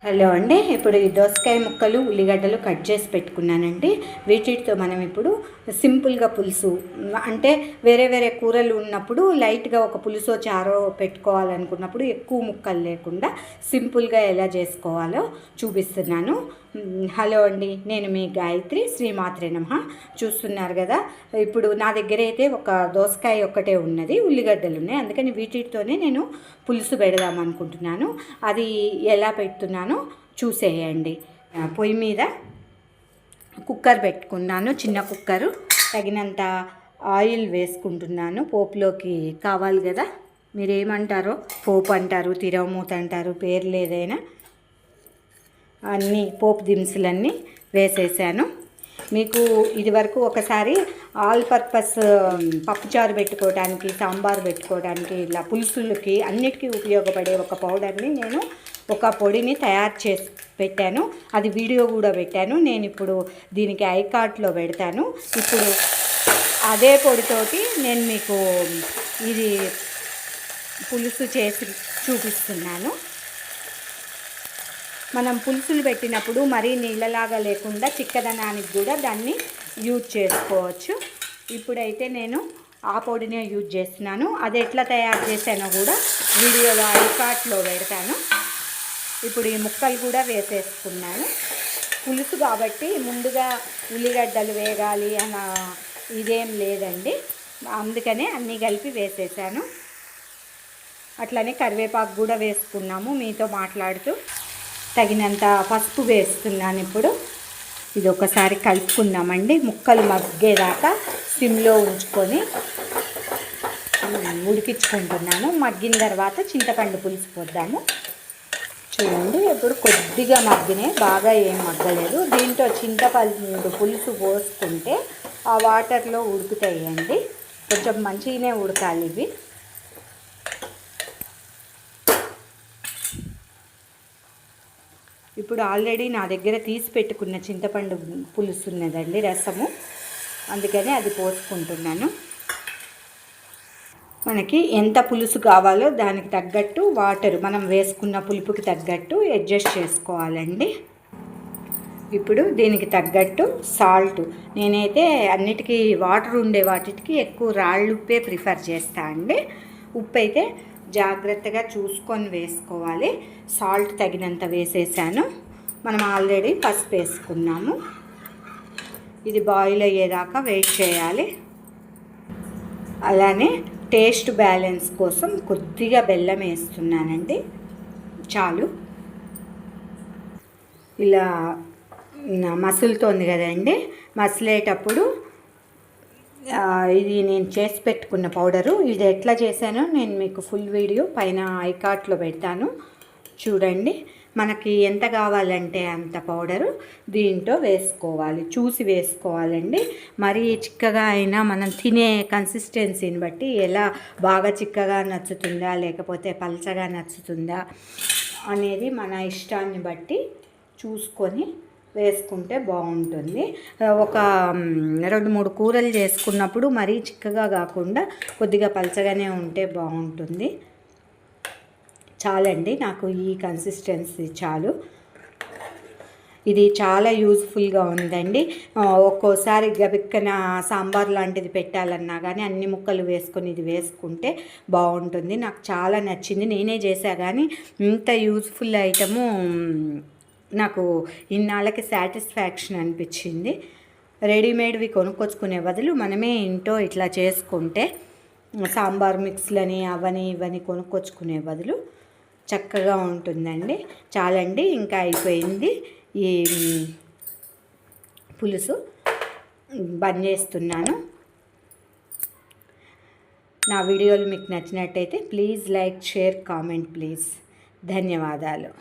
Hello అండి. ఇప్పుడు ఈ దోసకాయ ముక్కలు ఉల్లిగడ్డలు కట్ చేసి పెట్టుకున్నానండి. వీటితో మనం ఇప్పుడు సింపుల్గా పులుసు అంటే వేరే వేరే కూరలు ఉన్నప్పుడు లైట్గా ఒక పులుసో చారో పెట్టుకోవాలనుకున్నప్పుడు ఎక్కువ ముక్కలు లేకుండా సింపుల్గా ఎలా చేసుకోవాలో చూపిస్తున్నాను. హలో అండి, నేను మీ గాయత్రి. శ్రీమాత్రే నమః. చూస్తున్నారు కదా, ఇప్పుడు నా దగ్గర అయితే ఒక దోసకాయ ఒక్కటే ఉన్నది, ఉల్లిగడ్డలు ఉన్నాయి. అందుకని వీటితోనే నేను పులుసు పెడదాం అనుకుంటున్నాను. అది ఎలా పెడుతున్నానో చూసేయండి. పొయ్యి మీద కుక్కర్ పెట్టుకున్నాను, చిన్న కుక్కరు. తగినంత ఆయిల్ వేసుకుంటున్నాను. పోపులోకి కావాలి కదా, మీరేమంటారో, పోపు అంటారు, తిరగమూత అంటారు, పేర్లు ఏదైనా. అన్నీ పోపు దినుసులన్నీ వేసేసాను. మీకు ఇది వరకు ఒకసారి ఆల్ పర్పస్ పప్పుచారు పెట్టుకోవడానికి, సాంబార్ పెట్టుకోవడానికి, ఇలా పులుసులకి అన్నిటికీ ఉపయోగపడే ఒక పౌడర్ని నేను ఒక పొడిని తయారు చేసి పెట్టాను. అది వీడియో కూడా పెట్టాను. నేను ఇప్పుడు దీనికి ఐకార్ట్లో పెడతాను. ఇప్పుడు అదే పొడితోటి నేను మీకు ఇది పులుసు చేసి చూపిస్తున్నాను. మనం పులుసులు పెట్టినప్పుడు మరీ నీళ్ళలాగా లేకుండా చిక్కదనానికి కూడా దాన్ని యూజ్ చేసుకోవచ్చు. ఇప్పుడైతే నేను ఆ పొడినే యూజ్ చేస్తున్నాను. అది ఎట్లా తయారు చేశానో కూడా వీడియోలో ఐకార్ట్లో పెడతాను. ఇప్పుడు ఈ ముక్కలు కూడా వేసేసుకున్నాను. పులుసు కాబట్టి ముందుగా ఉల్లిగడ్డలు వేగాలి అన్న ఇదేం లేదండి, అందుకనే అన్నీ కలిపి వేసేసాను. అట్లనే కరివేపాకు కూడా వేసుకున్నాము మీతో మాట్లాడుతూ. తగినంత పసుపు వేస్తున్నాను. ఇప్పుడు ఇది ఒకసారి కలుపుకుందామండి. ముక్కలు మగ్గేదాకా సిమ్లో ఉంచుకొని ఉడికించుకుంటున్నాను. మగ్గిన తర్వాత చింతపండు పులుసు పోద్దాము. చూడండి, ఇప్పుడు కొద్దిగా మగ్గినాయి, బాగా ఏం మగ్గలేదు. దీంట్లో చింతపండు పులుసు పోసుకుంటే ఆ వాటర్లో ఉడుకుతాయండి. కొంచెం మంచిగానే ఉడకాలి ఇవి. ఇప్పుడు ఆల్రెడీ నా దగ్గర తీసి పెట్టుకున్న చింతపండు పులుసు ఉన్నదండి, రసము. అందుకని అది పోసుకుంటున్నాను. మనకి ఎంత పులుసు కావాలో దానికి తగ్గట్టు వాటర్ మనం వేసుకున్న పులుపుకి తగ్గట్టు అడ్జస్ట్ చేసుకోవాలండి. ఇప్పుడు దీనికి తగ్గట్టు సాల్ట్, నేనైతే అన్నిటికీ వాటర్ ఉండే వాటికి ఎక్కువ రాళ్ళు ఉప్పే ప్రిఫర్ చేస్తా అండి. ఉప్పు అయితే జాగ్రత్తగా చూసుకొని వేసుకోవాలి. సాల్ట్ తగినంత వేసేసాను. మనం ఆల్రెడీ పసుపు వేసుకున్నాము. ఇది బాయిల్ అయ్యేదాకా వెయిట్ చేయాలి. అలానే టేస్ట్ బ్యాలెన్స్ కోసం కొద్దిగా బెల్లం వేస్తున్నానండి, చాలు. ఇలా మసులుతోంది కదండి, మసిలేటప్పుడు ఇది నేను చేసి పెట్టుకున్న పౌడరు. ఇది ఎట్లా చేశానో నేను మీకు ఫుల్ వీడియో పైన ఐకార్ట్లో పెడతాను, చూడండి. మనకి ఎంత కావాలంటే అంత పౌడరు దీంట్లో వేసుకోవాలి, చూసి వేసుకోవాలండి. మరీ చిక్కగా అయినా మనం తినే కన్సిస్టెన్సీని బట్టి ఎలా బాగా చిక్కగా నచ్చుతుందా లేకపోతే పలచగా నచ్చుతుందా అనేది మన ఇష్టాన్ని బట్టి చూసుకొని వేసుకుంటే బాగుంటుంది. ఒక 2-3 కూరలు చేసుకున్నప్పుడు మరీ చిక్కగా కాకుండా కొద్దిగా పలచగానే ఉంటే బాగుంటుంది. చాలండి, నాకు ఈ కన్సిస్టెన్సీ చాలు. ఇది చాలా యూజ్ఫుల్గా ఉందండి. ఒక్కోసారి గబిక్కన సాంబార్ లాంటిది పెట్టాలన్నా కానీ అన్ని ముక్కలు వేసుకొని ఇది వేసుకుంటే బాగుంటుంది. నాకు చాలా నచ్చింది, నేనే చేసా. కానీ ఇంత యూజ్ఫుల్ ఐటము నాకు ఇన్నాళ్ళకి సాటిస్ఫాక్షన్ అనిపించింది. రెడీమేడ్వి కొనుక్కొచ్చుకునే బదులు మనమే ఇంట్లో ఇట్లా చేసుకుంటే, సాంబార్ మిక్స్లని అవని ఇవని కొనుక్కొచ్చుకునే బదులు చక్కగా ఉంటుందండి. చాలండి, ఇంకా అయిపోయింది ఈ పులుసు. బంద్ చేస్తున్నాను. నా వీడియోలు మీకు నచ్చినట్టయితే please like, share, comment please. ధన్యవాదాలు.